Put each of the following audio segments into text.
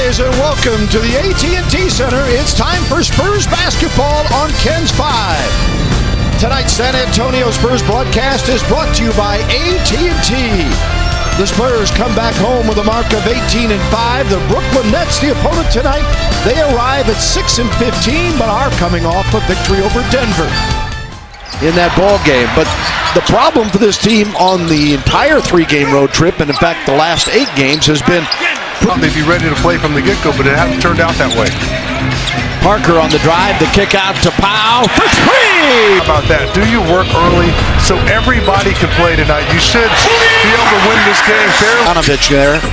guys, and welcome to the AT&T Center. It's time for Spurs basketball on Ken's 5. Tonight's San Antonio Spurs broadcast is brought to you by AT&T. The Spurs come back home with a mark of 18-5. The Brooklyn Nets, the opponent tonight, they arrive at 6-15, but are coming off a victory over Denver in that ball game. But the problem for this team on the entire three-game road trip, and in fact the last 8 games, has been they'd be ready to play from the get-go, but it hasn't turned out that way. Parker on the drive, the kick out to Powell for 3! How about that? Do you work early so everybody can play tonight? You should be able to win this game fairly. Donovich there.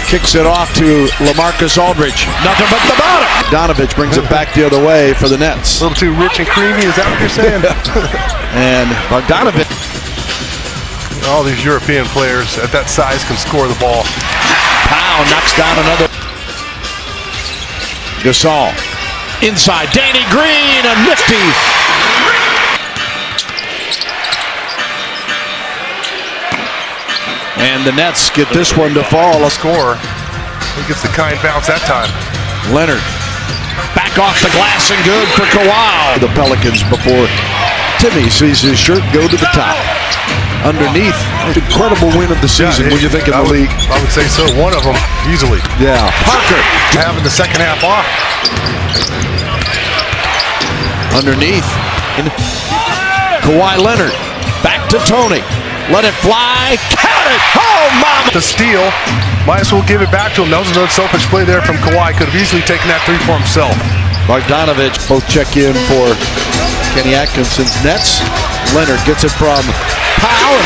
Kicks it off to LaMarcus Aldridge. Nothing but the bottom. Donovich brings it back the other way for the Nets. A little too rich and creamy, is that what you're saying? And Bogdanovich. All these European players at that size can score the ball. Powell knocks down another. Gasol. Inside, Danny Green, a nifty. And the Nets get this one to fall. A score. He gets the kind bounce that time. Leonard. Back off the glass and good for Kawhi. The Pelicans before Timmy sees his shirt go to the top. Underneath, incredible win of the season. When you think of the league, I would say so. One of them, easily. Yeah. Parker having the second half off. Underneath, Kawhi Leonard back to Tony. Let it fly. Count it. Oh, mama! The steal. Might as well give it back to him. That was another selfish play there from Kawhi. Could have easily taken that 3 for himself. Bogdanovich both check in for Kenny Atkinson's Nets. Leonard gets it from Powell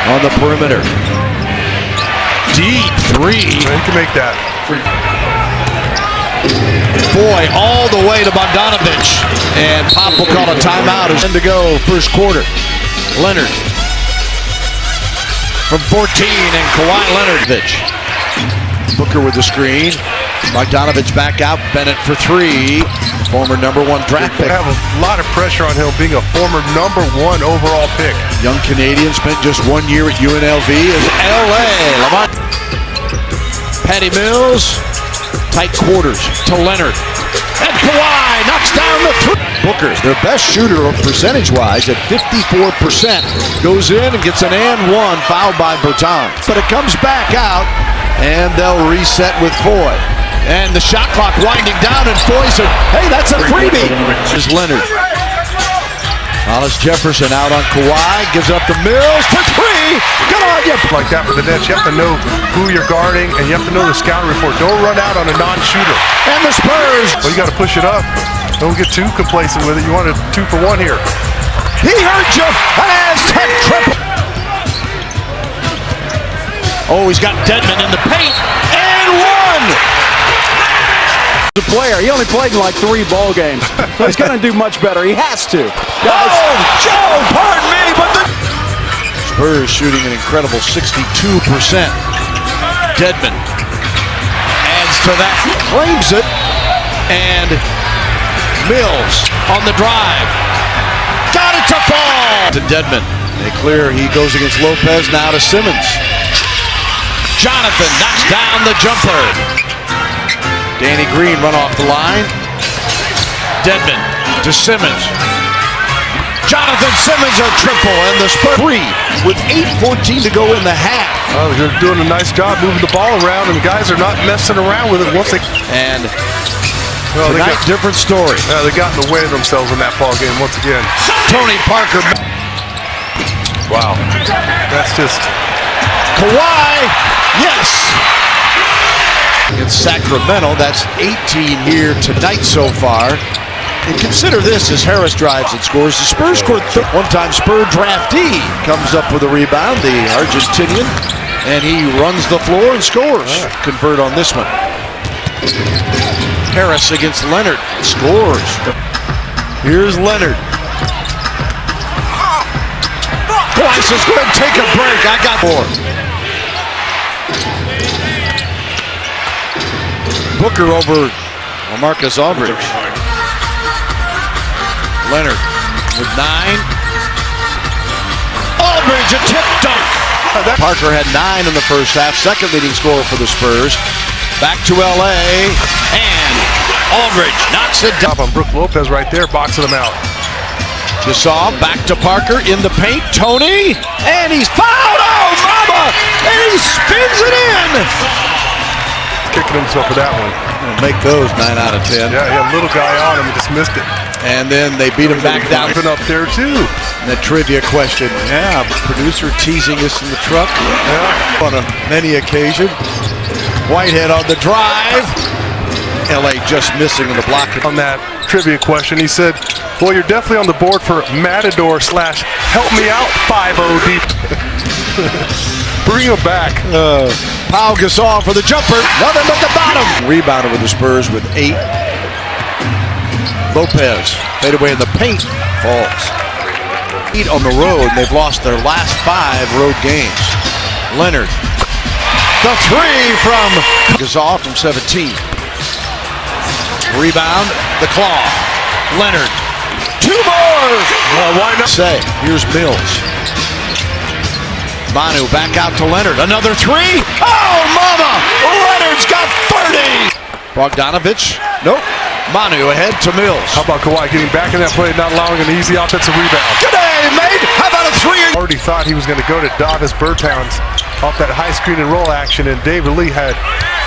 on the perimeter. Deep 3. He can make that. Boy, all the way to Bogdanovich. And Pop will call a timeout. As to go first quarter. Leonard from 14 and Kawhi Leonardovich. Booker with the screen. Bogdanovich back out. Bennett for 3. Former #1 draft pick. They have a lot of pressure on him being a former #1 overall pick. Young Canadian, spent just 1 year at UNLV as LA. Patty Mills. Tight quarters to Leonard. And Kawhi knocks down the 3. Booker, their best shooter percentage-wise at 54%. Goes in and gets an and 1 fouled by Bertans. But it comes back out, and they'll reset with Foy. And the shot clock winding down, and Foy said, hey, that's a freebie. Is Leonard. Hollis Jefferson out on Kawhi, gives up to Mills for 3. Come on, you. Like that for the Nets, you have to know who you're guarding, and you have to know the scouting report. Don't run out on a non-shooter. And the Spurs. Well, you got to push it up. Don't get too complacent with it. You want a 2 for 1 here. He hurt you. Aztec triple. Oh, he's got Dedmon in the paint. And 1. The player, he only played in like 3 ball games, so he's going to do much better. He has to. Guys. Oh, Joe, pardon me, but the Spurs shooting an incredible 62%. Dedmon adds to that, claims it, and Mills on the drive. Got it to fall! To Dedmon. They clear, he goes against Lopez, now to Simmons. Jonathan knocks down the jumper. Danny Green run off the line. Dedmon to Simmons. Jonathan Simmons a triple, and the Spurs 3 with 8:14 to go in the half. Oh, they're doing a nice job moving the ball around, and the guys are not messing around with it once they. And tonight, different story. Yeah, they got in the way of themselves in that ball game once again. Tony Parker. Wow, that's just. Kawhi, yes. Against Sacramento, that's 18 here tonight so far. And consider this as Harris drives and scores. The Spurs scored one-time Spur draftee comes up with a rebound, the Argentinian, and he runs the floor and scores. Convert on this one. Harris against Leonard scores. Here's Leonard. Kawhi says, go ahead and take a break. I got 4. Booker over LaMarcus Aldridge. Leonard with 9. Aldridge, a tip dunk. Parker had 9 in the first half, second leading scorer for the Spurs. Back to LA, and Aldridge knocks it down. On Brook Lopez right there, boxing him out. Gasol back to Parker in the paint. Tony, and he's fouled. Oh, mama! And he spins it in. Kicking himself for that one. Make those 9 out of 10. Yeah, he had a little guy on him, he just missed it. And then they beat him back down. Been up there too. And that trivia question. Yeah, producer teasing us in the truck. Yeah. On many occasion. Whitehead on the drive. LA just missing in the block. On that trivia question, he said, "Well, you're definitely on the board for Matador / help me out 5-0 deep." Bring him back. Pau Gasol for the jumper. Nothing but the bottom. Rebounded with the Spurs with 8. Lopez fade away in the paint. Falls. 8 on the road. And they've lost their last 5 road games. Leonard. The 3 from Gasol from 17. Rebound. The claw. Leonard. 2 more. Well, why not? Say. Here's Mills. Manu back out to Leonard. Another 3. Oh, mama! Leonard's got 30. Bogdanovich. Nope. Manu ahead to Mills. How about Kawhi getting back in that play, not allowing an easy offensive rebound? Good day, mate. How about a 3? Already thought he was going to go to Davis Bertans off that high screen and roll action, and David Lee had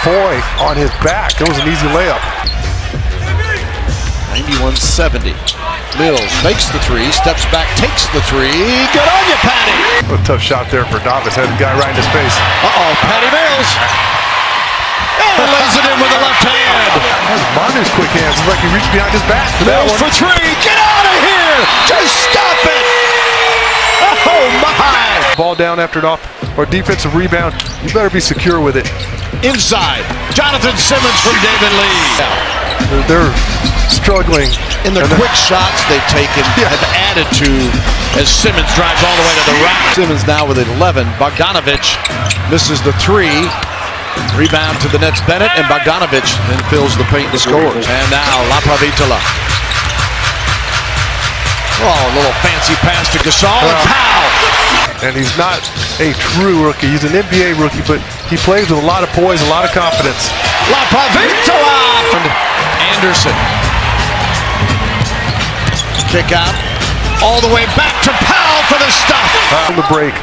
Foy on his back. It was an easy layup. 91-70. Mills makes the 3, steps back, takes the 3. Good on you, Patty. A tough shot there for Davis. Had the guy right in his face. Uh-oh, Patty Mills. And lays it in with the left hand. That's Manu's quick hands. It's like he reached behind his back for that Mills one. for 3. Get out of here. Just stop it. Oh, my. Ball down after an off or defensive rebound. You better be secure with it. Inside. Jonathan Simmons from David Lee. They're struggling. In the quick shots they've taken, have added to as Simmons drives all the way to the rack. Simmons now with 11. Bogdanovich misses the 3. Rebound to the Nets. Bennett, and Bogdanovich then fills the paint and scores. And now Lapavitola. Oh, a little fancy pass to Gasol and Powell. And he's not a true rookie. He's an NBA rookie, but he plays with a lot of poise, a lot of confidence. Lapavitola! Anderson. Kick out. All the way back to Powell for the stop. On the break.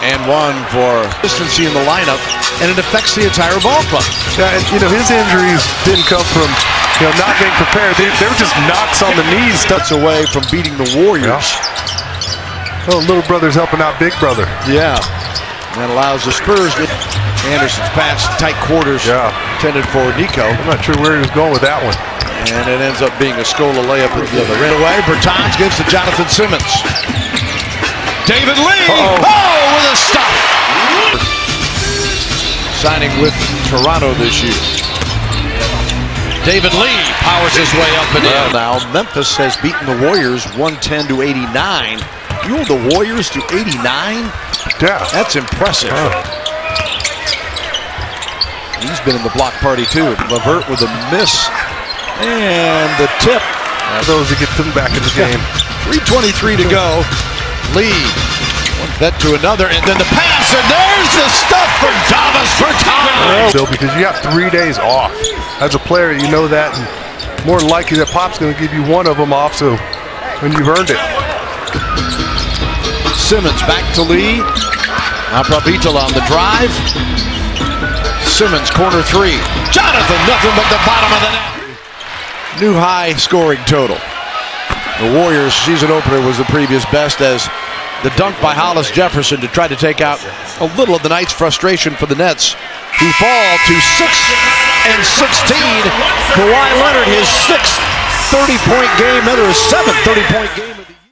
And 1 for consistency in the lineup, and it affects the entire ball club. Yeah, and his injuries didn't come from not being prepared. They were just knocks on the knees. That's away from beating the Warriors. Yeah. Well, little brother's helping out big brother. Yeah. That allows the Spurs to Anderson's pass, tight quarters, intended for Nico. I'm not sure where he was going with that one. And it ends up being a Scola layup at the other end. Away, Bertans gives to Jonathan Simmons. David Lee! With a stop! Signing with Toronto this year. David Lee powers his way up and in. Now, Memphis has beaten the Warriors 110-89. You hold the Warriors to 89? Yeah. That's impressive. He's been in the block party too. LeVert with a miss. And the tip. Those that get them back in the game. 3:23 to go. Lee. One bet to another. And then the pass. And there's the stuff from Davis Bertans. Bill, because you got 3 days off. As a player, you know that. And more than likely that Pop's going to give you one of them off. So when you've earned it. Simmons back to Lee. Lapavitola on the drive. Simmons, corner 3. Jonathan, nothing but the bottom of the net. New high scoring total. The Warriors' season opener was the previous best, as the dunk by Hollis Jefferson to try to take out a little of the night's frustration for the Nets, who fall to 6-16. Kawhi Leonard, his 6th 30-point game, and his 7th 30-point game of the year.